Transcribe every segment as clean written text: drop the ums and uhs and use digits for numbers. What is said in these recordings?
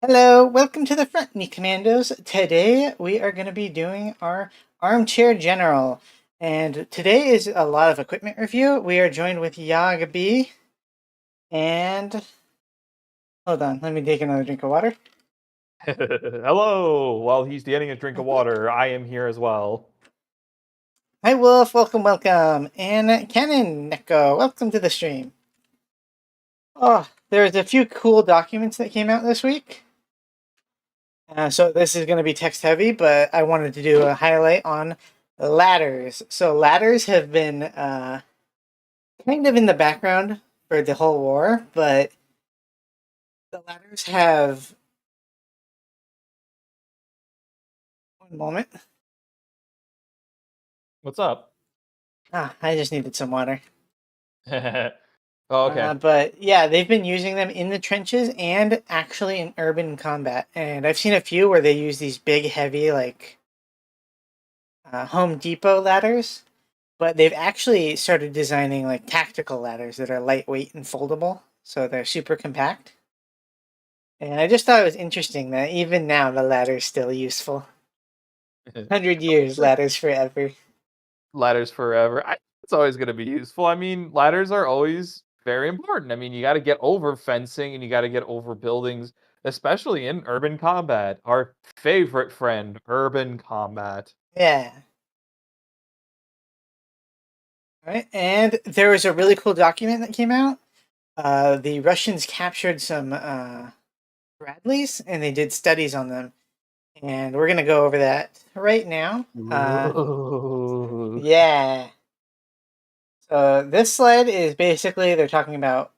Hello, welcome to the front, me commandos. Today we are going to be doing our Armchair General. And today is a lot of equipment review. We are joined with Yag B. And hold on, let me take another drink of water. Hello! While he's getting a drink of water, I am here as well. Hi Wolf, welcome. And Canon Neko, welcome to the stream. Oh, there's a few cool documents that came out this week. So this is going to be text heavy, but I wanted to do a highlight on ladders. So ladders have been kind of in the background for the whole war, but the ladders have... One moment. What's up? I just needed some water. Oh, okay. But yeah, they've been using them in the trenches and actually in urban combat. And I've seen a few where they use these big, heavy, like Home Depot ladders. But they've actually started designing like tactical ladders that are lightweight and foldable. So they're super compact. And I just thought it was interesting that even now the ladder is still useful. 100 years, ladders forever. Ladders forever. It's always going to be useful. I mean, ladders are always very important. I mean, you got to get over fencing and you got to get over buildings, especially in urban combat. Our favorite friend, urban combat. Yeah. All right. And there was a really cool document that came out. The Russians captured some Bradleys and they did studies on them. And we're going to go over that right now. Yeah. So this slide is basically, they're talking about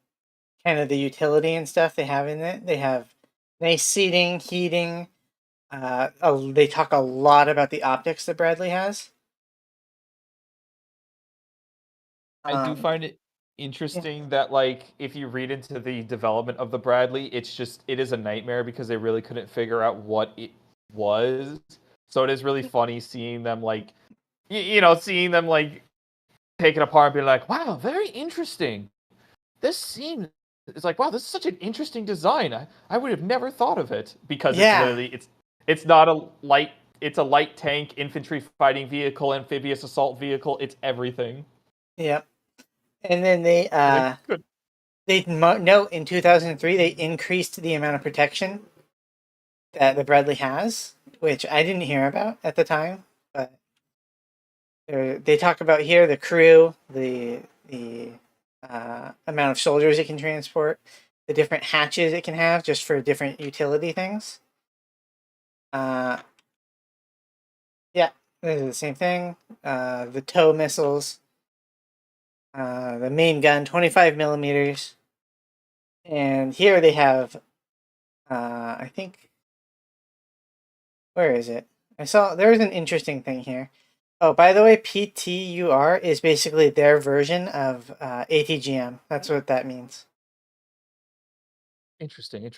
kind of the utility and stuff they have in it. They have nice seating, heating. They talk a lot about the optics that Bradley has. I do find it interesting that, like, if you read into the development of the Bradley, it is a nightmare because they really couldn't figure out what it was. So it is really funny seeing them, like, seeing them, like, take it apart and be like, wow, very interesting. This seems, it's like, wow, this is such an interesting design. I would have never thought of it because Yeah. it's not a light, it's a light tank, infantry fighting vehicle, amphibious assault vehicle. It's everything. Yep. And then And it's good. note in 2003 they increased the amount of protection that the Bradley has, which I didn't hear about at the time, but they talk about here the crew, the amount of soldiers it can transport, the different hatches it can have just for different utility things. Yeah, this is the same thing. The tow missiles, the main gun, 25 millimeters. And here they have, I think, where is it? I saw, there's an interesting thing here. Oh, by the way, PTUR is basically their version of ATGM. That's what that means. Interesting.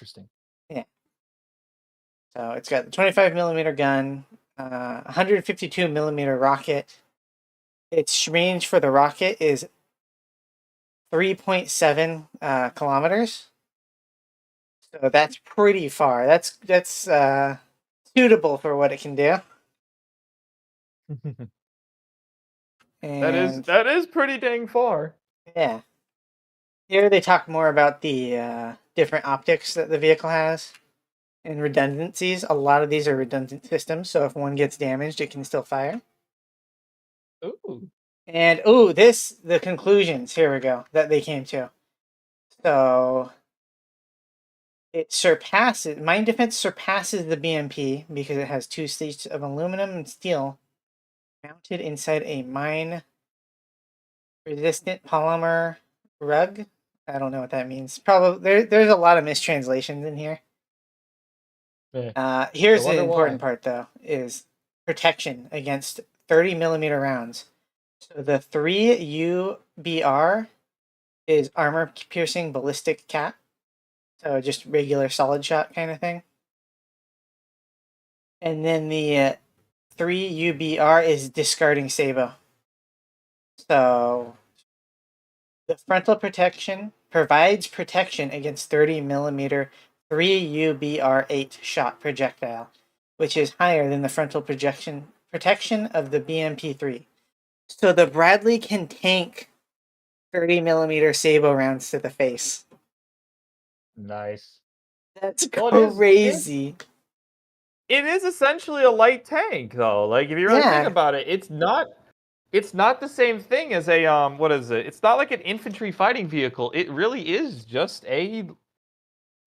Yeah. So it's got the 25 millimeter gun, 152 millimeter rocket. Its range for the rocket is 3.7 kilometers. So that's pretty far. That's suitable for what it can do. And That is pretty dang far. yeah, here they talk more about the different optics that the vehicle has and redundancies. A lot of these are redundant systems, so if one gets damaged, it can still fire. Ooh. And the conclusions. Here we go that they came to. So it surpasses mine defense surpasses the BMP because it has two sheets of aluminum and steel mounted inside a mine resistant polymer rug. I don't know what that means. Probably there's a lot of mistranslations in here. I Here's the wonder important why. part though, is protection against 30 millimeter rounds. So the 3 UBR is armor piercing ballistic cap. So just regular solid shot kind of thing. And then the 3 UBR is discarding Sabo. So the frontal protection provides protection against 30 millimeter 3UBR8 shot projectile, which is higher than the frontal protection of the BMP3. So the Bradley can tank 30mm Sabo rounds to the face. Nice. That's Well, crazy. it is essentially a light tank, though. Like, if you really think about it, it's not the same thing as a what is it? It's not like an infantry fighting vehicle. It really is just it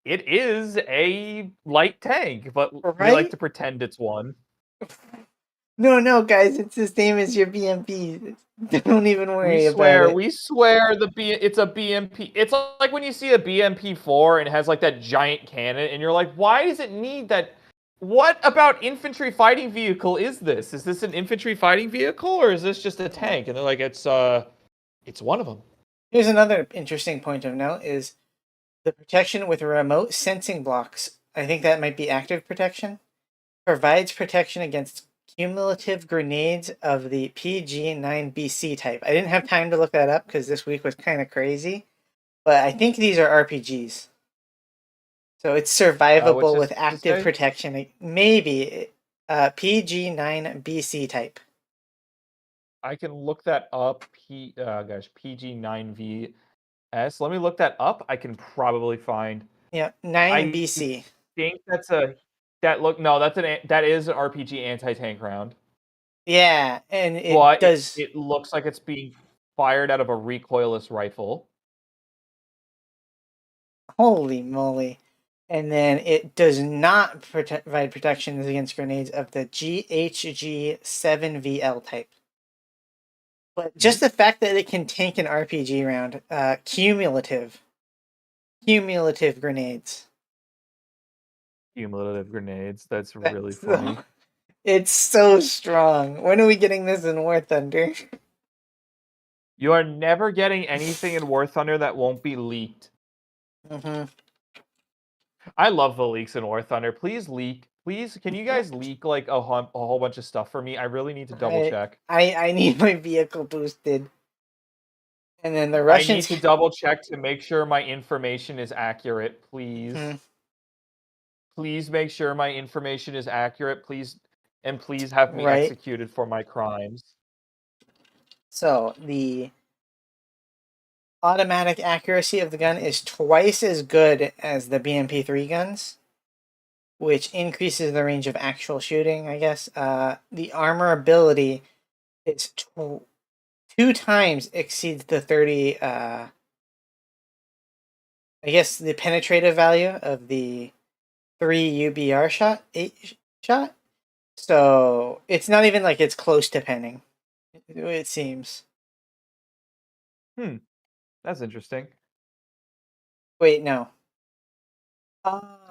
is a light tank, but we like Right? to pretend it's one. No, guys, it's the same as your BMP. Don't even worry about it. We swear it's a BMP. It's like when you see a BMP4 and it has like that giant cannon, and you're like, why does it need that? What about infantry fighting vehicle is this? Is this an infantry fighting vehicle or is this just a tank? And they're like, it's one of them. Here's another interesting point of note is the protection with remote sensing blocks. I think that might be active protection. Provides protection against cumulative grenades of the PG-9BC type. I didn't have time to look that up because this week was kind of crazy, but I think these are RPGs. So it's survivable with active protection. Maybe PG-9BC type. I can look that up. PG9VS. Let me look that up. I can probably find. Yeah, 9BC. I think that's a no, that is an RPG anti-tank round. Yeah, and it looks like it's being fired out of a recoilless rifle. Holy moly. And then it does not provide protections against grenades of the GHG-7VL type. But just the fact that it can tank an RPG round, cumulative grenades. Cumulative grenades. That's really funny. It's so strong. When are we getting this in War Thunder? You are never getting anything in War Thunder that won't be leaked. Mm-hmm. I love the leaks in War Thunder. Please leak. Please, can you guys leak like a whole bunch of stuff for me? I really need to double check. I need my vehicle boosted. And then the Russians... I need to double check to make sure my information is accurate, please. Mm-hmm. Please make sure my information is accurate, please. And please have me executed for my crimes. So, the automatic accuracy of the gun is twice as good as the BMP3 guns, which increases the range of actual shooting, I guess. The armor ability is 2 times exceeds the 30, I guess the penetrative value of the 3UBR shot, 8 shot. So it's not even like it's close to penning, it seems. That's interesting. Wait, no.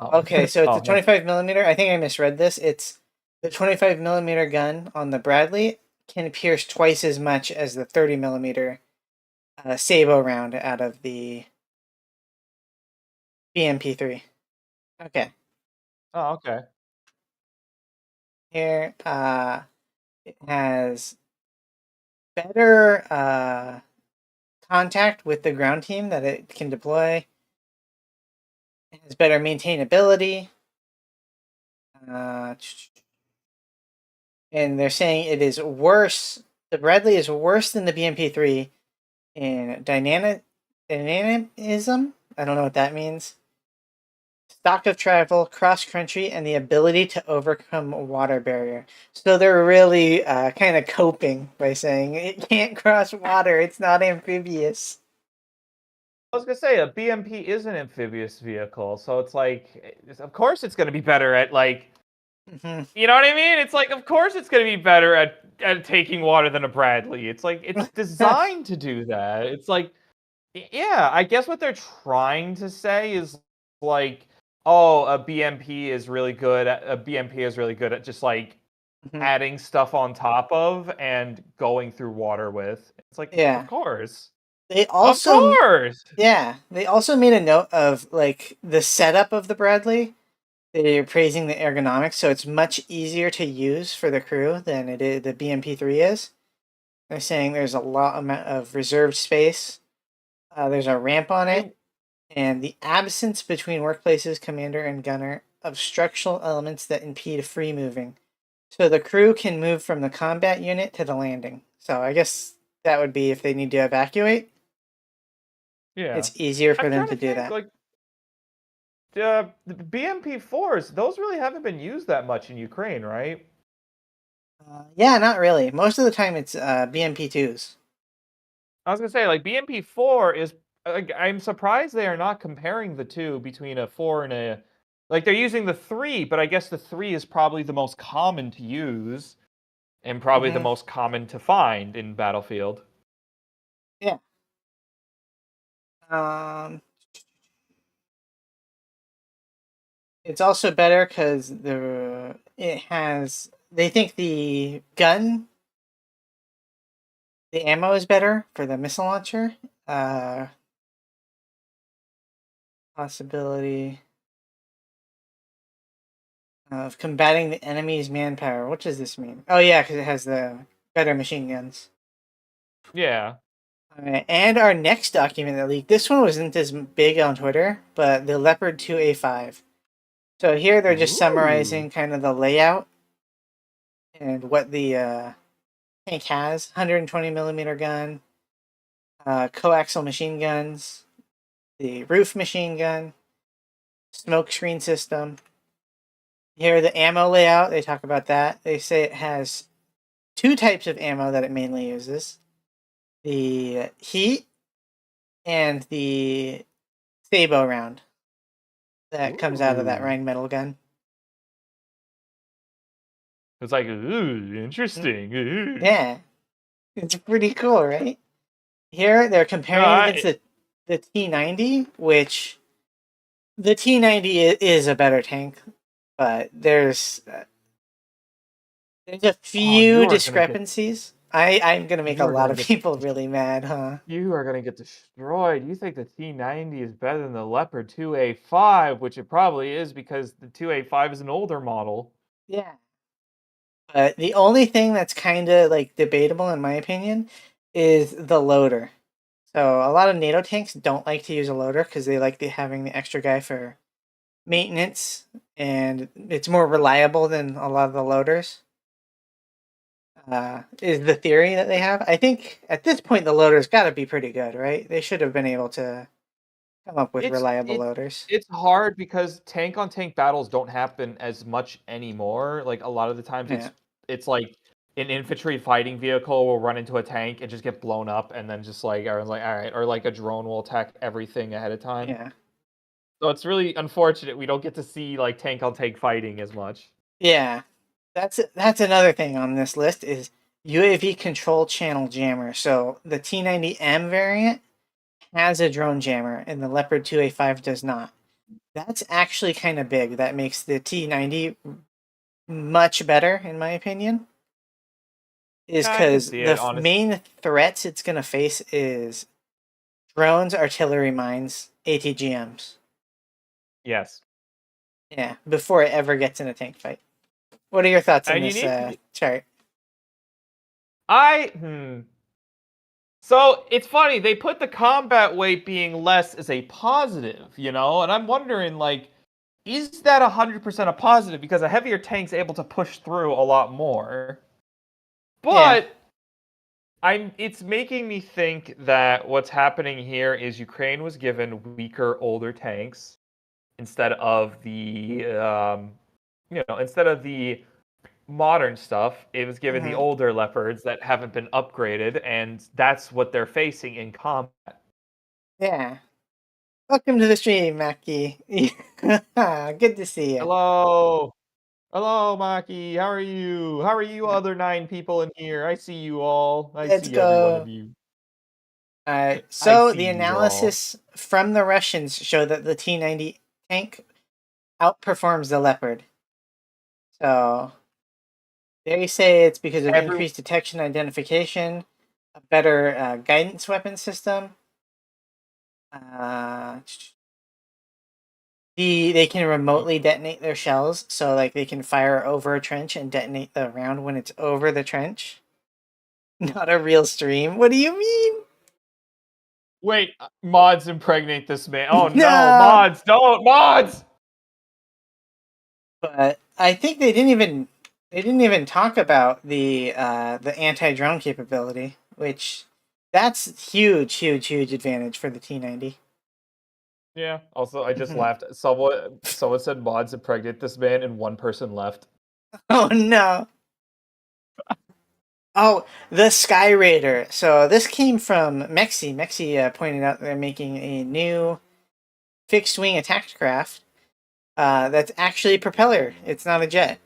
Okay, so it's a 25mm. I think I misread this. It's the 25mm gun on the Bradley can pierce twice as much as the 30mm Sabo round out of the BMP3. Okay. Oh, okay. Here, it has better contact with the ground team that it can deploy. It has better maintainability. And they're saying it is worse. The Bradley is worse than the BMP3 in dynamism. I don't know what that means. Stock of travel, cross country, and the ability to overcome a water barrier. So they're really kind of coping by saying it can't cross water. It's not amphibious. I was gonna say a BMP is an amphibious vehicle, so it's like, of course it's gonna be better at like, you know what I mean? It's like, of course it's gonna be better at taking water than a Bradley. It's like it's designed to do that. It's like, yeah, I guess what they're trying to say is like, oh, a BMP is really good at just like adding stuff on top of and going through water with. It's like, yeah, of course. They also, of course. Yeah, they also made a note of like the setup of the Bradley. They're praising the ergonomics, so it's much easier to use for the crew than it is the BMP3 is. They're saying there's a lot of reserved space. There's a ramp on it, and the absence between workplaces, commander and gunner, of structural elements that impede free moving. So the crew can move from the combat unit to the landing. So I guess that would be if they need to evacuate. Yeah. It's easier for I'm them trying to to do think, that. like, the BMP4s, those really haven't been used that much in Ukraine, right? Yeah, not really. Most of the time it's BMP2s. I was gonna say, like, BMP4 is, like, I'm surprised they are not comparing the two between a 4 and a, like, they're using the 3, but I guess the 3 is probably the most common to use and probably the Mm-hmm. most common to find in Battlefield. Yeah. Um, it's also better because they think the ammo is better for the missile launcher. Uh, Possibility of combating the enemy's manpower. What does this mean? Oh yeah, because it has the better machine guns. Yeah. Alright, and our next document that leaked. This one wasn't as big on Twitter, but the Leopard 2A5. So here they're just Ooh. summarizing kind of the layout and what the tank has. 120 millimeter gun, coaxial machine guns, the roof machine gun, smoke screen system. Here the ammo layout. They talk about that. They say it has two types of ammo that it mainly uses: the heat and the Sabo round that comes out of that Ooh. Rheinmetall gun. It's like, ooh, interesting. Ooh. Yeah, it's pretty cool, right? Here they're No, comparing it against the T90, which the T90 is a better tank, but there's a oh, you few are gonna get discrepancies. I'm gonna make a you are lot gonna of get people really mad, huh? you are gonna get destroyed. You think the T90 is better than the Leopard 2A5, which it probably is because the 2A5 is an older model. Yeah. But the only thing that's kind of like debatable, in my opinion, is the loader. So a lot of NATO tanks don't like to use a loader because they like having the extra guy for maintenance, and it's more reliable than a lot of the loaders. Is the theory that they have? I think at this point the loader's got to be pretty good, right? They should have been able to come up with It's reliable it's loaders. it's hard because tank on tank battles don't happen as much anymore. Like a lot of the times Yeah, it's like an infantry fighting vehicle will run into a tank and just get blown up and then just like everyone's like, all right, or like a drone will attack everything ahead of time. yeah, So it's really unfortunate we don't get to see like tank on tank fighting as much. yeah. That's another thing on this list is UAV control channel jammer. So the T90M variant has a drone jammer, and the Leopard 2A5 does not. That's actually kind of big. That makes the T90 much better, in my opinion. Is I can because see the it, honestly. main threats it's going to face is drones, artillery mines, ATGMs. Yes. Yeah, before it ever gets in a tank fight. What are your thoughts on And you this need to chart? I So it's funny, they put the combat weight being less as a positive, and I'm wondering, like, is that 100% a positive? Because a heavier tank's able to push through a lot more. Yeah. But it's making me think that what's happening here is Ukraine was given weaker, older tanks instead of the modern stuff. It was given the Hmm. older leopards that haven't been upgraded, and that's what they're facing in combat. Yeah. Welcome to the stream, Mackie. Good to see you. Hello. Hello, Maki. How are you? How are you, other 9 people in here? I see you all. I Let's see every one of go. you. I So see the you all. analysis from the Russians show that the T90 tank outperforms the Leopard. So they say it's because of Every increased detection identification, a better guidance weapon system. Uh, they can remotely detonate their shells, so like they can fire over a trench and detonate the round when it's over the trench. Not a real stream. What do you mean? Wait, mods impregnate this man. Oh no, No! mods, don't mods. But I think they didn't even talk about the anti-drone capability, which that's huge advantage for the T90. Yeah. Also, I just laughed. Someone said mods impregnate this man, and one person left. Oh no! Oh, the Sky Raider. So this came from Mexi. Mexi pointed out they're making a new fixed-wing attack craft that's actually a propeller. It's not a jet.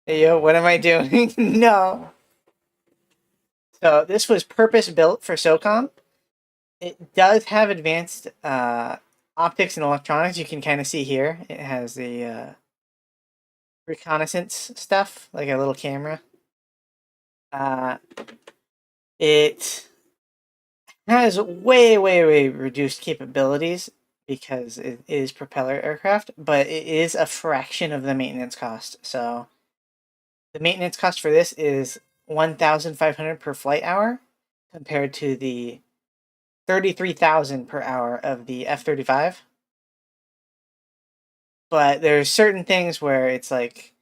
Hey, yo, what am I doing? No. So this was purpose-built for SOCOM. It does have advanced optics and electronics. You can kind of see here. It has the reconnaissance stuff, like a little camera. It has way reduced capabilities because it is propeller aircraft, but it is a fraction of the maintenance cost. So the maintenance cost for this is 1,500 per flight hour compared to the 33,000 per hour of the F-35. But there's certain things where it's like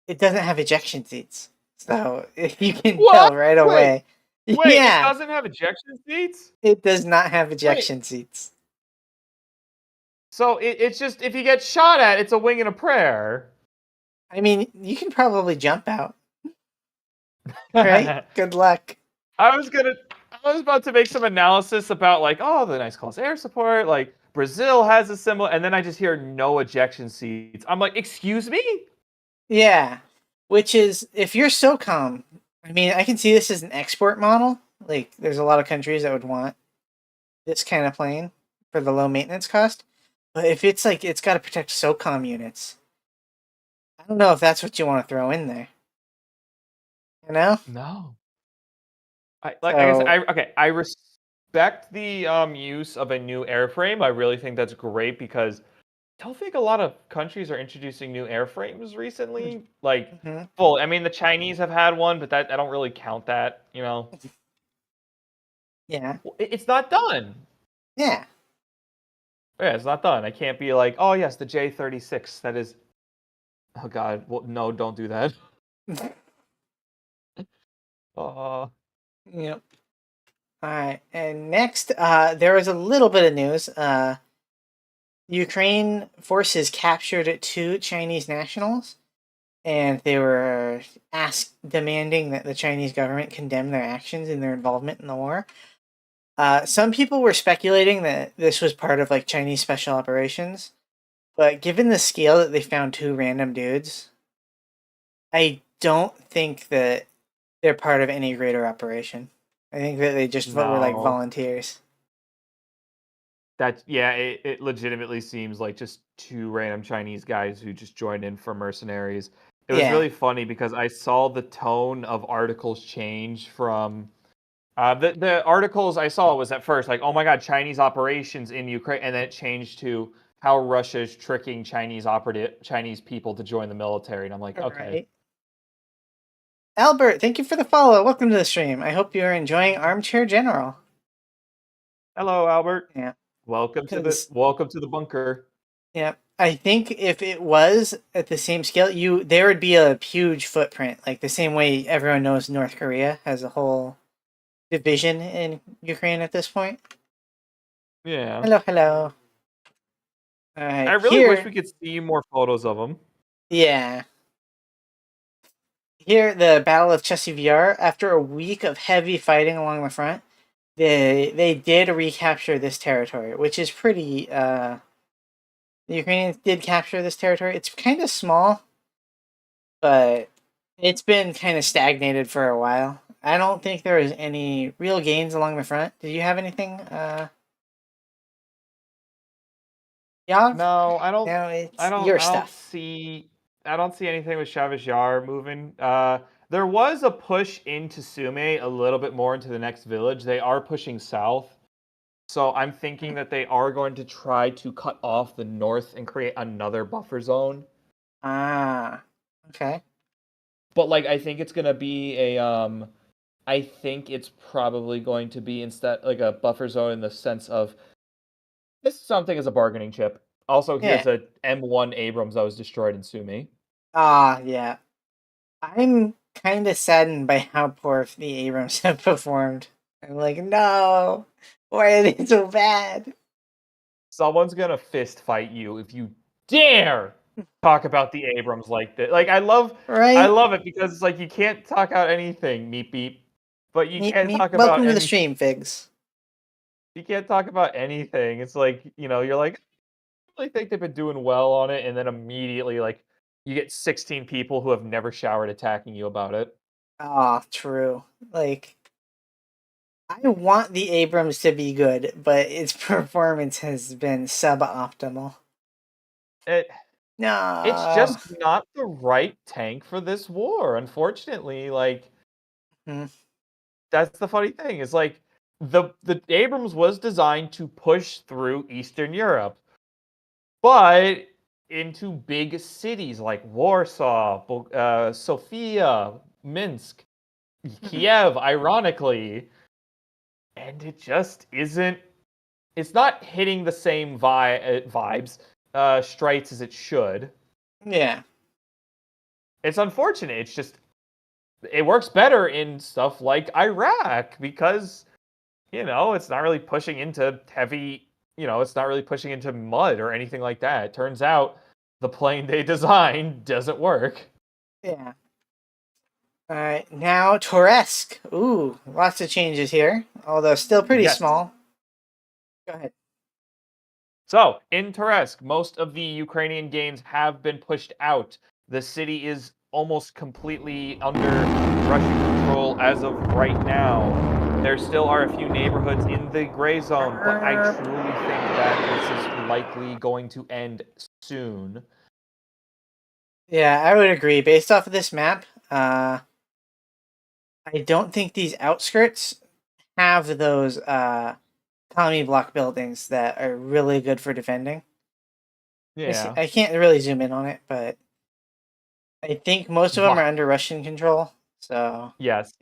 it doesn't have ejection seats. So you can tell right away. Wait, Yeah, it doesn't have ejection seats? it does not have ejection seats. So it's just, if you get shot at, it's a wing and a prayer. I mean, you can probably jump out. Right? Good luck. I was about to make some analysis about like, oh, the nice class air support, like Brazil has a similar, and then I just hear no ejection seats. I'm like, excuse me? Yeah. Which is, if you're SOCOM, I mean, I can see this as an export model. Like, there's a lot of countries that would want this kind of plane for the low maintenance cost. But if it's like, it's got to protect SOCOM units, I don't know if that's what you want to throw in there. You know? No. I respect the use of a new airframe. I really think that's great because I don't think a lot of countries are introducing new airframes recently. Like, full. I mean, the Chinese have had one, but I don't really count that. You know. Yeah. It's not done. Yeah. Yeah, it's not done. I can't be like, oh yes, the J-36. That is. Oh God. Well, no, don't do that. Yep. All right. And next, there was a little bit of news. Ukraine forces captured 2 Chinese nationals, and they were demanding that the Chinese government condemn their actions and their involvement in the war. Some people were speculating that this was part of like Chinese special operations, but given the scale that they found 2 random dudes, I don't think that they're part of any greater operation. I think that they just were like volunteers. It legitimately seems like just 2 random Chinese guys who just joined in for mercenaries. It was really funny because I saw the tone of articles change from the articles I saw was at first like, oh my God, Chinese operations in Ukraine, and then it changed to how Russia's tricking Chinese people to join the military, and I'm like, okay. Right. Albert, thank you for the follow. Welcome to the stream. I hope you're enjoying Armchair General. Hello, Albert. Yeah. Welcome to the bunker. Yeah. I think if it was at the same scale, there would be a huge footprint, like the same way everyone knows North Korea has a whole division in Ukraine at this point. Yeah. Hello. All right. I really wish we could see more photos of them. Yeah. Here, the Battle of Chasivyar, after a week of heavy fighting along the front, they did recapture this territory, which is pretty. The Ukrainians did capture this territory. It's kind of small, but it's been kind of stagnated for a while. I don't think there was any real gains along the front. Did you have anything? Yeah. No, I don't. No, it's I don't. your I stuff. I don't see anything with Chavez Yar moving. There was a push into Sume a little bit more into the next village. They are pushing south. So I'm thinking that they are going to try to cut off the north and create another buffer zone. Ah, okay. But like I think it's gonna be a I think it's probably going to be instead like a buffer zone in the sense of this is something as a bargaining chip. Also, Yeah. here's a M1 Abrams that was destroyed in Sumi. Ah, yeah. I'm kind of saddened by how poor the Abrams have performed. I'm like, no, why are they so bad? Someone's gonna fist fight you if you dare talk about the Abrams like this. Like I Right? love it because it's like you can't talk out anything, meep beep, but you can't talk about Welcome to the any. stream, Figs. You can't talk about anything. It's like you're like, I really think they've been doing well on it, and then immediately like you get 16 people who have never showered attacking you about it. Ah, true. Like, I want the Abrams to be good, but its performance has been suboptimal. It it's No. just not the right tank for this war, unfortunately. Like Hmm. that's the funny thing. Is like the Abrams was designed to push through Eastern Europe, but into big cities like Warsaw, Sofia, Minsk, Hmm. Kiev, ironically, and it just isn't. It's not hitting the same vibes, strites as it should. Yeah. It's unfortunate. It's just it works better in stuff like Iraq because it's not really pushing into heavy. It's not really pushing into mud or anything like that. It turns out the plane they designed doesn't work. Yeah. All right. Now, Torresk. Ooh, lots of changes here, although still pretty Yes. small. Go ahead. So, in Toretsk, most of the Ukrainian gains have been pushed out. The city is almost completely under Russian control as of right now. There still are a few neighborhoods in the gray zone, but I truly think that this is likely going to end soon. Yeah, I would agree. Based off of this map, I don't think these outskirts have those economy block buildings that are really good for defending. Yeah. I can't really zoom in on it, but I think most of them are Vi- under Russian control. So yes.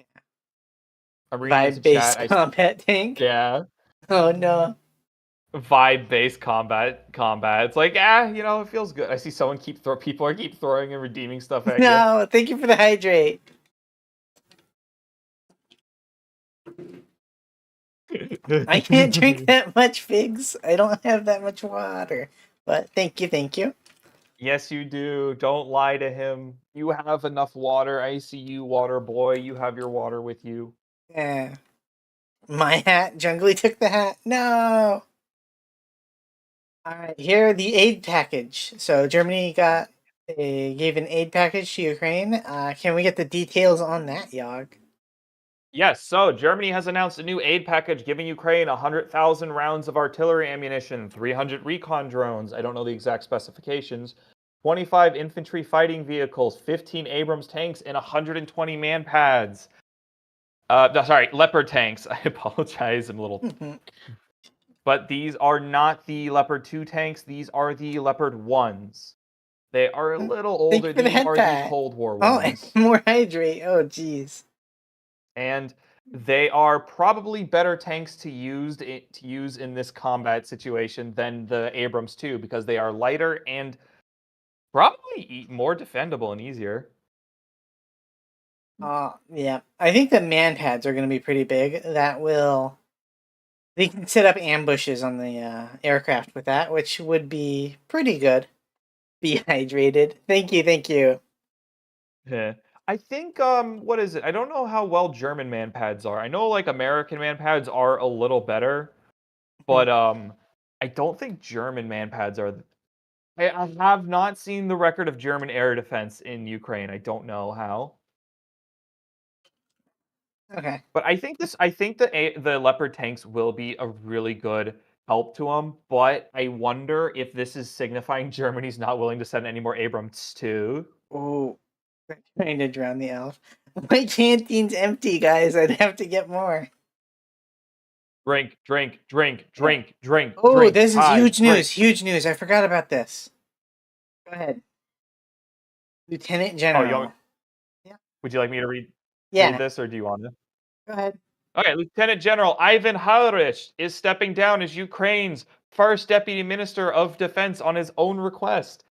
I'm reading into vibe-based chat. combat tank. Yeah. Oh no. Vibe-based combat. It's like, it feels good. I see someone people are keep throwing and redeeming stuff at you. No, thank you for the hydrate. I can't drink that much, Figs. I don't have that much water. But thank you, thank you. Yes, you do. Don't lie to him. You have enough water. I see you, water boy. You have your water with you. Yeah. My hat. Jungly took the hat. No. All right. Here, the aid package. So Germany gave an aid package to Ukraine. Can we get the details on that, Yog? Yes, so Germany has announced a new aid package giving Ukraine 100,000 rounds of artillery ammunition, 300 recon drones, I don't know the exact specifications, 25 infantry fighting vehicles, 15 Abrams tanks, and 120 man pads. No, sorry, Leopard tanks. I apologize, I'm a little. But these are not the Leopard 2 tanks, these are the Leopard 1s. They are a little Thank you older, for the these head are the pat. Cold War Oh, and ones. more hydrate. Oh, jeez. And they are probably better tanks to use in this combat situation than the Abrams 2 because they are lighter and probably more defendable and easier. Yeah. I think the man pads are going to be pretty big. They can set up ambushes on the aircraft with that, which would be pretty good. Be hydrated. Thank you, thank you. Yeah. I think what is it? I don't know how well German man pads are. I know like American man pads are a little better, Hmm. but I don't think German man pads are I have not seen the record of German air defense in Ukraine. I don't know how. Okay. But I think the Leopard tanks will be a really good help to them. But I wonder if this is signifying Germany's not willing to send any more Abrams too. Oh, trying to drown the elf. My canteen's empty, guys. I'd have to get more. Drink, drink, drink, Yeah. drink, drink, Oh, drink. this is Hive, huge news. drink. Huge news. I forgot about this. Go ahead. Lieutenant Oh, General. Yeah. would you like me to read Yeah. this, or do you want to? Go ahead. Okay, Lieutenant General Ivan Haurich is stepping down as Ukraine's first Deputy Minister of Defense on his own request.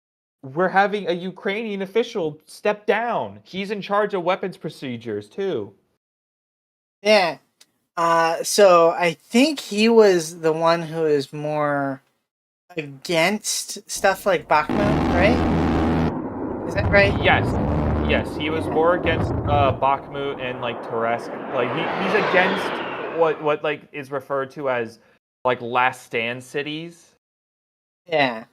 We're having a Ukrainian official step down. He's in charge of weapons procedures, too. Yeah. So I think he was the one who is more against stuff like Bakhmut, right? Is that right? Yes, he was more against Bakhmut and like Teresk. Like he's against what like is referred to as like last stand cities. Yeah.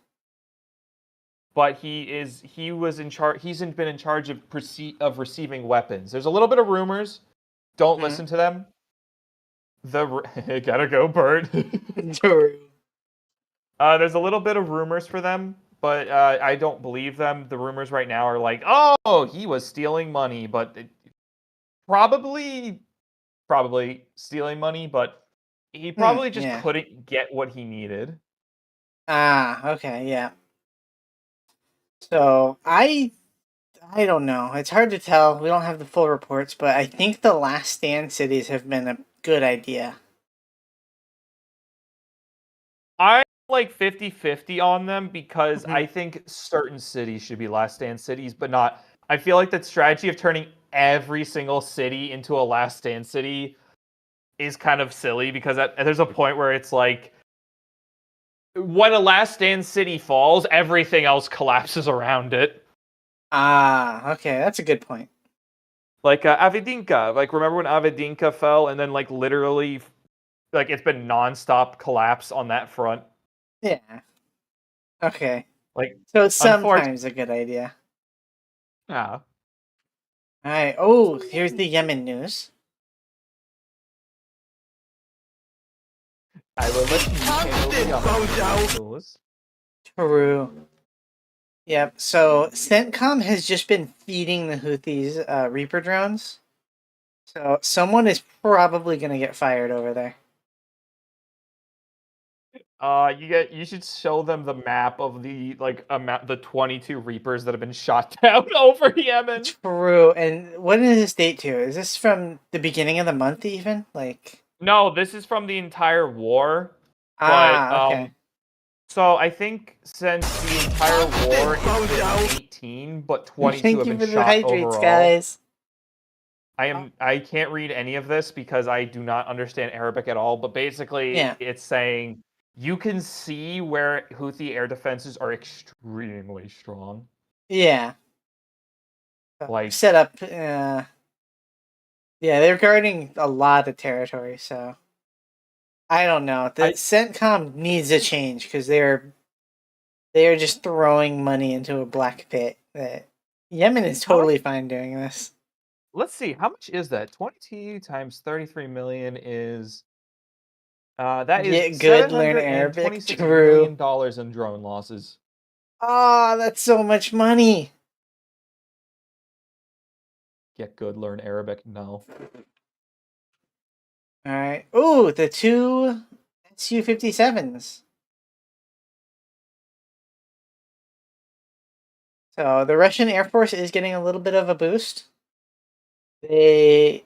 But he was in charge. Been in charge of receiving weapons. There's a little bit of rumors. Don't listen to them. Gotta go, Bert. There's a little bit of rumors for them, but I don't believe them. The rumors right now are like, oh, he was stealing money, but probably stealing money, but he probably just Yeah. couldn't get what he needed. Ah, okay, yeah. So I don't know. It's hard to tell. We don't have the full reports, but I think the last stand cities have been a good idea. I'm like 50-50 on them because Mhm. I think certain cities should be last stand cities, but not. I feel like that strategy of turning every single city into a last stand city is kind of silly because there's a point where it's like when a last stand city falls, everything else collapses around it. Ah, okay, that's a good point. Like Avedinka, like remember when Avedinka fell and then like literally like it's been nonstop collapse on that front. Yeah. Okay. Like So it's unfortunately, sometimes a good idea. yeah. All right. Oh, here's the Yemen news. I will let you handle the news. True. Yep. So CENTCOM has just been feeding the Houthis Reaper drones. So someone is probably going to get fired over there. You should show them the map of the the 22 Reapers that have been shot down over Yemen. True. And what is this date to? Is this from the beginning of the month even? Like No, this is from the entire war. But okay. so I think since the entire war it's been 18, but 22 Thank have you been for the shot hydrates, overall. guys. I can't read any of this because I do not understand Arabic at all, but basically Yeah. it's saying you can see where Houthi air defenses are extremely strong. Yeah. Like Set up yeah, they're guarding a lot of territory, so I don't know. The I CENTCOM needs a change because they are just throwing money into a black pit. That Yemen is how much totally fine doing this. let's see, how much is that? 22 times 33 million is that is Get good, learn Arabic. 726 True. million dollars in drone losses. Oh, that's so much money. Get good, learn Arabic. No. All right. Ooh, the two Su-57s. So the Russian Air Force is getting a little bit of a boost. They.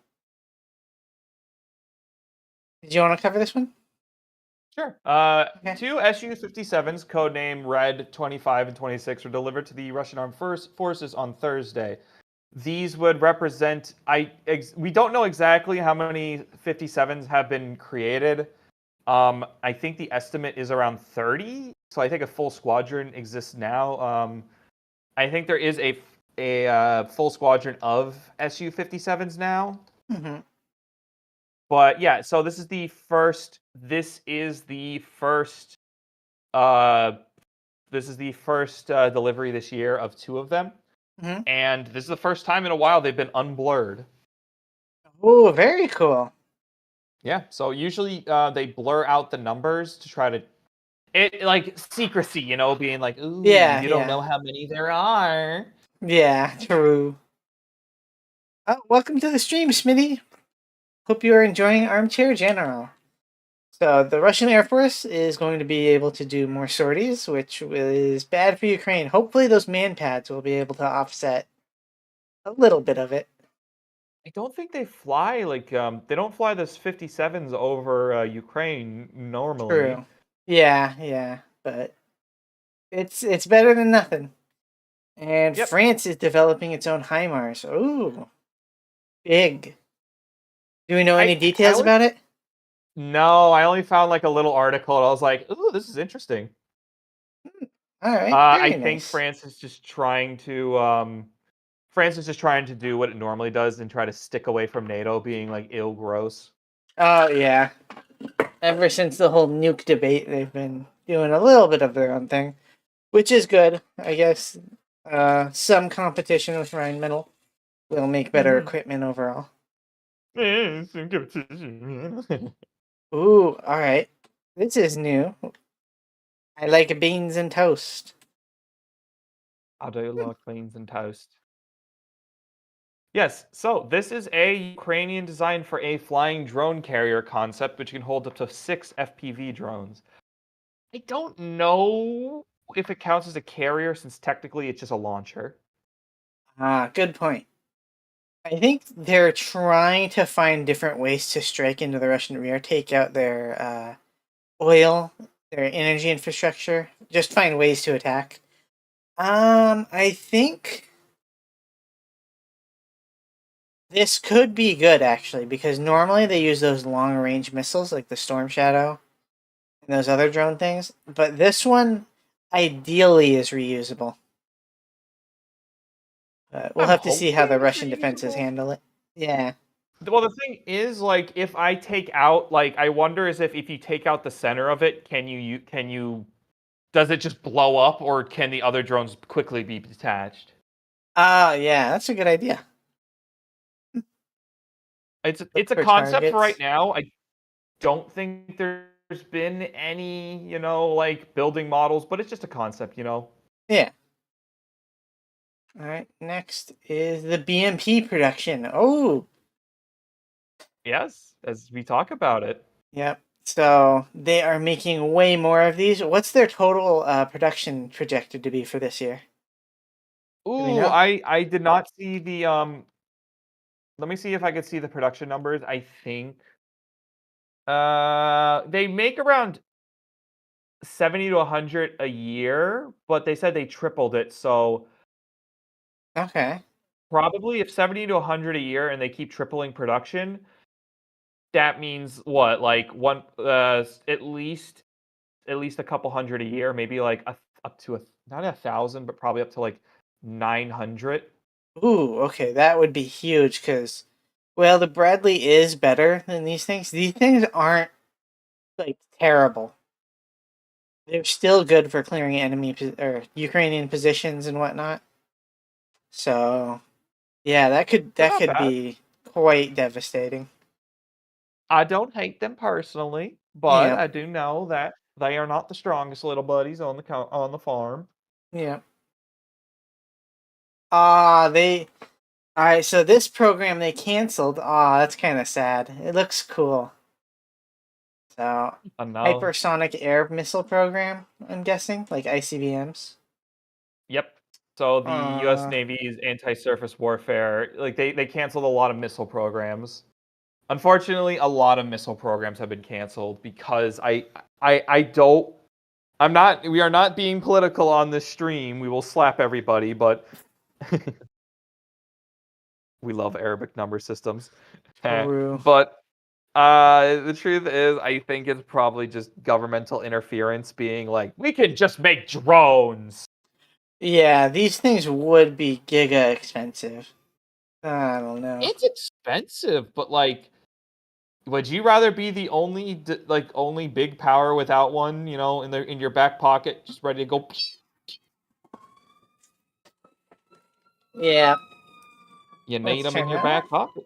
Did you want to cover this one? Sure. Okay. Two Su-57s, codename Red 25 and 26, were delivered to the Russian Armed Forces on Thursday. These would represent. We don't know exactly how many 57s have been created. I think the estimate is around 30. So I think a full squadron exists now. I think there is a full squadron of Su-57s now. Mm-hmm. But yeah, so this is the first. This is the first. This is the first delivery this year of two of them, Mm-hmm. and this is the first time in a while they've been unblurred. Oh, very cool. Yeah, so usually they blur out the numbers to try to like secrecy, being like, ooh, Yeah, you don't yeah. know how many there are. Yeah, true. Welcome to the stream, Smitty. Hope you are enjoying Armchair General. So the Russian Air Force is going to be able to do more sorties, which is bad for Ukraine. Hopefully those man pads will be able to offset a little bit of it. I don't think they fly like they don't fly those 57s over Ukraine normally. True. Yeah, but it's better than nothing. And Yep. France is developing its own HIMARS. Ooh, big. Do we know any I details only about it? No, I only found like a little article and I was like, "Ooh, this is interesting." All right, I very think nice. France is just trying to do what it normally does and try to stick away from NATO being like ill gross. Oh yeah. Ever since the whole nuke debate, they've been doing a little bit of their own thing, which is good, I guess. Some competition with Rheinmetall will make better equipment overall. Ooh, all right. This is new. I like beans and toast. I do like beans and toast. Yes, so this is a Ukrainian design for a flying drone carrier concept, which can hold up to 6 FPV drones. I don't know if it counts as a carrier since technically it's just a launcher. Ah, good point. I think they're trying to find different ways to strike into the Russian rear, take out their oil, their energy infrastructure, just find ways to attack. I think this could be good actually, because normally they use those long range missiles like the Storm Shadow and those other drone things, but this one ideally is reusable. We'll I'm have to see how hoping the it's Russian defenses reusable. handle it. Yeah. Well, the thing is, like, if I take out, like, I wonder is if you take out the center of it, does it just blow up, or can the other drones quickly be detached? Yeah, that's a good idea. Look It's a for concept for right targets. now. I don't think there's been any, like building models, but it's just a concept. Yeah. All right. Next is the BMP production. Oh, Yes, as we talk about it. yep. So they are making way more of these. What's their total production projected to be for this year? Do we Ooh, know? I did not see the let me see if I could see the production numbers. I think they make around 70 to 100 a year, but they said they tripled it. So Okay. probably if 70 to 100 a year and they keep tripling production, that means what? Like at least a couple hundred a year, maybe like up to not 1,000, but probably up to like 900. Ooh, okay. That would be huge because, well, the Bradley is better than these things. These things aren't like terrible. They're still good for clearing enemy or Ukrainian positions and whatnot. So yeah, that could They're that not could bad. be quite devastating. I don't hate them personally, but Yeah, I do know that they are not the strongest little buddies on the farm. yeah. They. All right, so this program they canceled. That's kind of sad. It looks cool. So, I know. hypersonic air missile program. I'm guessing like ICBMs. Yep. So the U.S. Uh, Navy's anti-surface warfare, like they canceled a lot of missile programs. Unfortunately, a lot of missile programs have been canceled because I don't we are not being political on this stream. We will slap everybody, but we love Arabic number systems. true. But the truth is, I think it's probably just governmental interference being like, we can just make drones. Yeah, these things would be giga expensive. I don't know. It's expensive, but like, would you rather be the only big power without one, in your back pocket, just ready to go? Yeah, You need let's them in turn your that. back pocket.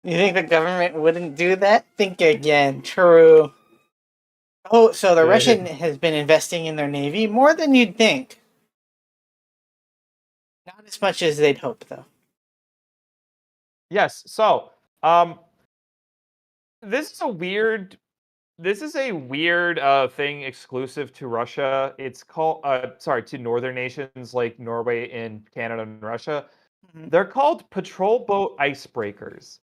You think the government wouldn't do that? Think again. True. Oh, so the Russian has been investing in their navy more than you'd think. Not as much as they'd hope, though. Yes. So, um, this is a weird. This is a weird thing exclusive to Russia. It's called sorry, to northern nations like Norway and Canada and Russia. They're called patrol boat icebreakers.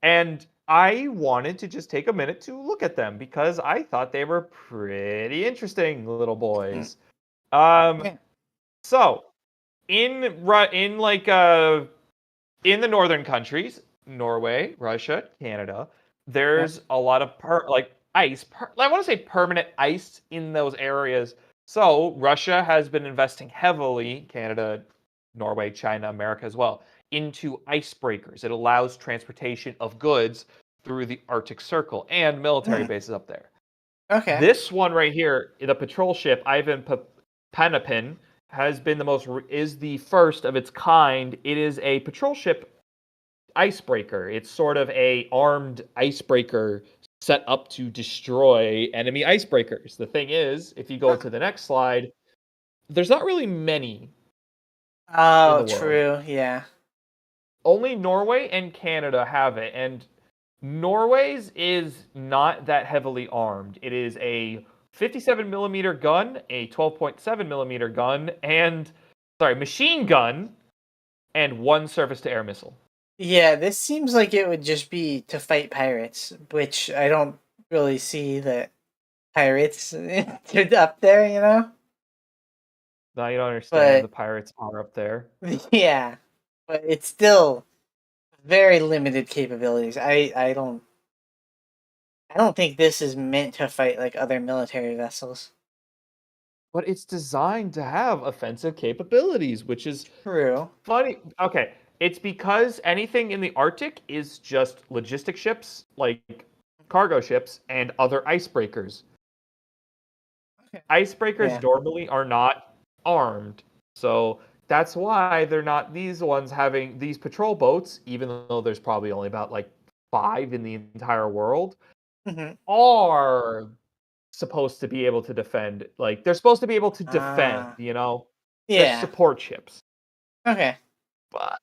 And I wanted to just take a minute to look at them because I thought they were pretty interesting little boys. Yeah. So in like in the northern countries, Norway, Russia, Canada, there's a lot of ice. I want to say permanent ice in those areas. So Russia has been investing heavily, Canada, Norway, China, America as well, into icebreakers. It allows transportation of goods through the Arctic Circle and military bases up there. Okay. This one right here, the patrol ship Ivan Panopin, has been is the first of its kind. It is a patrol ship icebreaker. It's sort of a armed icebreaker set up to destroy enemy icebreakers. The thing is, if you go to the next slide, there's not really many in Oh, the world. true. Yeah. Only Norway and Canada have it, and Norway's is not that heavily armed. It is a 57 millimeter gun, a 12.7 millimeter gun, and machine gun, and one surface to air missile. Yeah, this seems like it would just be to fight pirates, which I don't really see that pirates up there, you know? Now you don't understand. But The pirates are up there. yeah, but it's still very limited capabilities. I don't think this is meant to fight like other military vessels. But it's designed to have offensive capabilities, which is True. funny. Okay, it's because anything in the Arctic is just logistic ships, like cargo ships, and other icebreakers. Okay. Icebreakers Yeah. normally are not armed, so that's why they're not these ones having these patrol boats, even though there's probably only about like 5 in the entire world, hmm are supposed to be able to defend. Like they're supposed to be able to defend, Ah. you know? They're Yeah. support ships. Okay. But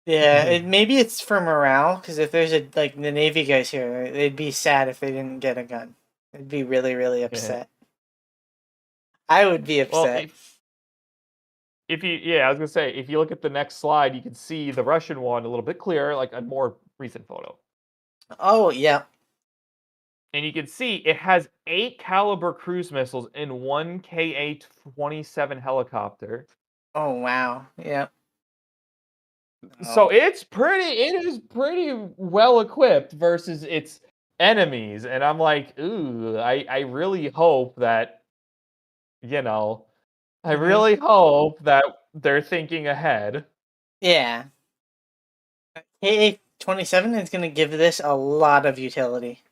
Yeah. Maybe it's for morale because if there's a like the Navy guys here, they'd be sad if they didn't get a gun. They'd be really, really upset. I would be well, upset. if you yeah, I was gonna say if you look at the next slide, you can see the Russian one a little bit clearer, like a more recent photo. Oh yeah. And you can see it has 8 caliber cruise missiles and one Ka-27 helicopter. Oh wow. Yeah. So Oh. it is pretty well equipped versus its enemies. And I'm like, ooh, I really hope that, you know, I hmm really hope that they're thinking ahead. Yeah. Ka-27 is going to give this a lot of utility.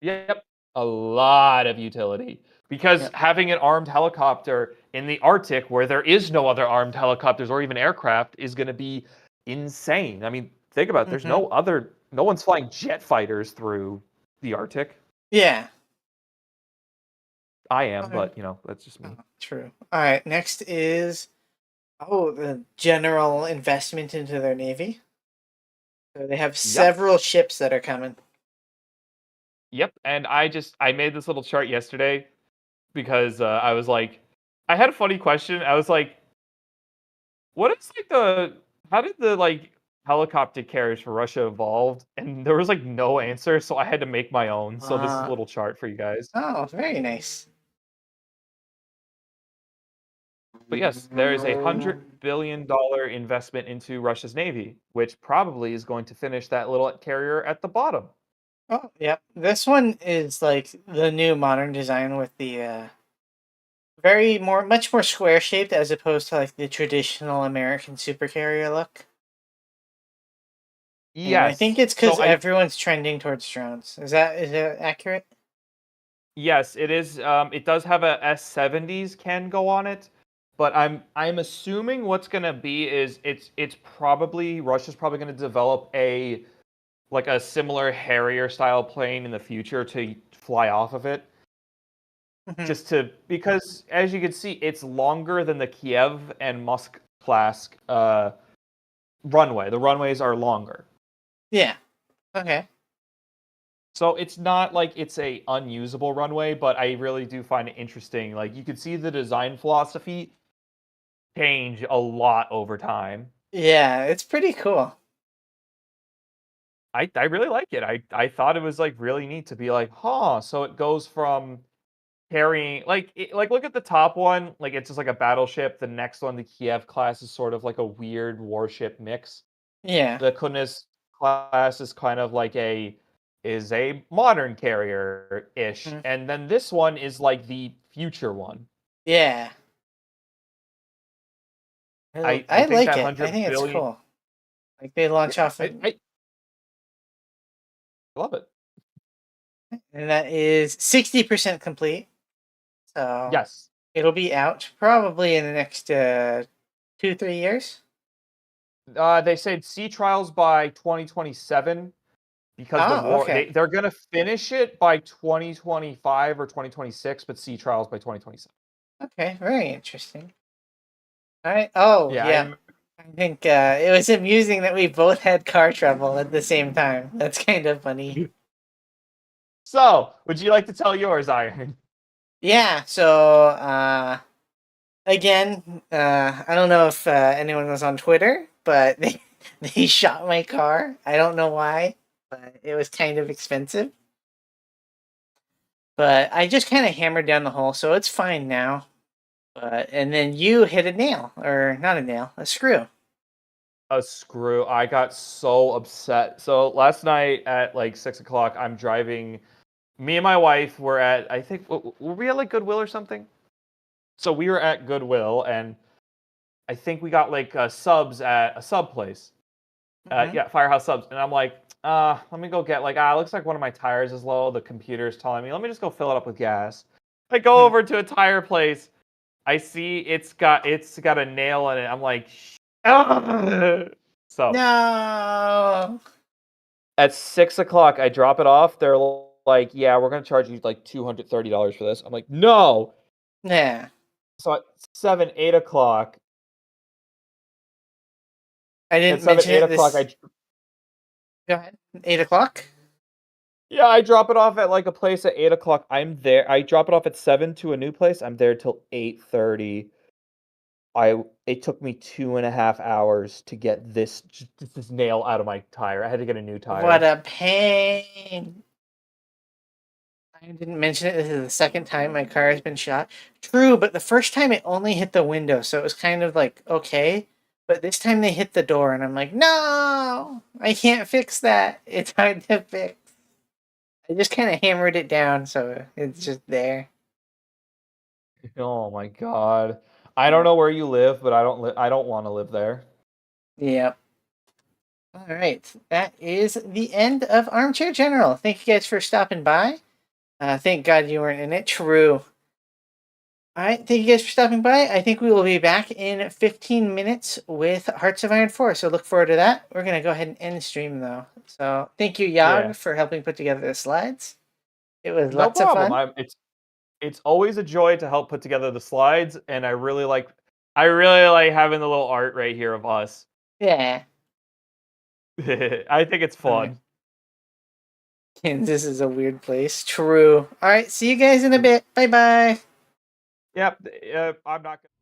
Yep, a lot of utility. Because Yep. having an armed helicopter in the Arctic where there is no other armed helicopters or even aircraft is going to be insane. I mean, think about it. There's hmm no one's flying jet fighters through the Arctic. Yeah. I am, Okay. but that's just me. Oh, true. All right. Next is the general investment into their navy. So they have Yep. several ships that are coming. Yep. And I made this little chart yesterday because I was like, I had a funny question. I was like, what is like how did the like helicopter carriers for Russia evolved? And there was like no answer, so I had to make my own. So this is a Uh, little chart for you guys. oh, very nice. But yes, there is $100 billion investment into Russia's navy, which probably is going to finish that little carrier at the bottom. Oh, yep. This one is like the new modern design with the much more square shaped as opposed to like the traditional American supercarrier look. And I think Yes. it's So because I everyone's trending towards drones. Is that accurate? yes, it is. It does have a S70s can go on it, but I'm assuming what's gonna be is it's probably Russia's probably gonna develop a similar Harrier style plane in the future to fly off of it. hmm Because as you can see, it's longer than the Kiev and Musk class runway. The runways are longer. Yeah. Okay. So it's not like it's a unusable runway, but I really do find it interesting. Like you can see the design philosophy change a lot over time. Yeah, it's pretty cool. I really like it. I thought it was like really neat to be like, huh. So it goes from carrying like look at the top one, like it's just like a battleship. The next one, the Kiev class, is sort of like a weird warship mix. Yeah. The Kunis class is kind of like a modern carrier ish, Mhm. and then this one is like the future one. Yeah. I I think like that it. I 100 think it's billion. cool. Like they launch Yeah, off and I love it. that is 60% complete. So Yes. it'll be out probably in the next 2-3 years. They said sea trials by 2027 because the Oh, war okay. they're gonna finish it by 2025 or 2026, but sea trials by 2027. Okay, very interesting. All right. Oh, Yeah, yeah. I think it was amusing that we both had car trouble at the same time. That's kind of funny. So, would you like to tell yours, Iron? Yeah. So again, I don't know if anyone was on Twitter, but they shot my car. I don't know why, but it was kind of expensive. But I just kind of hammered down the hole, so it's fine now. But and then you hit a nail, or not a nail, a screw. A screw. I got so upset. So last night at like 6 o'clock, I'm driving. Me and my wife were at, I think, were we at like Goodwill or something? So we were at Goodwill, and I think we got like subs at a sub place. Mm-hmm. Yeah, Firehouse Subs. And I'm like, let me go get like, it looks like one of my tires is low. The computer's telling me, let me just go fill it up with gas. I go Mm-hmm. over to a tire place. I see it's got a nail in it. I'm like, so No. at 6 o'clock, I drop it off. They're like, yeah, we're gonna charge you like $230 for this. I'm like, no. Yeah. So at 7, 8 o'clock, I at didn't 7, mention 8 it. o'clock, This. Go ahead. 8 o'clock. yeah, I drop it off at like a place at 8 o'clock. I'm there. I drop it off at 7 to a new place. I'm there till 8:30. It took me 2.5 hours to get this nail out of my tire. I had to get a new What tire. a pain. I didn't mention it. This is the second time my car has been shot. True, but the first time it only hit the window, so it was kind of like okay. But this time they hit the door, and I'm like, no, I can't fix that. It's hard to fix. I just kind of hammered it down, so it's just there. Oh my god. I don't Yeah. know where you live, but I don't want to live there. Yep. All right. That is the end of Armchair General. Thank you guys for stopping by. Thank God you weren't in it. True. All right. Thank you guys for stopping by. I think we will be back in 15 minutes with Hearts of Iron 4. So look forward to that. We're going to go ahead and end the stream, though. So thank you, Yeah. Yag, for helping put together the slides. It was No lots of problem. fun. It's always a joy to help put together the slides, and I really like having the little art right here of us. Yeah. I think it's All right. fun. Kansas is a weird place. True. All right. See you guys in a bit. Bye bye. Yep. I'm not gonna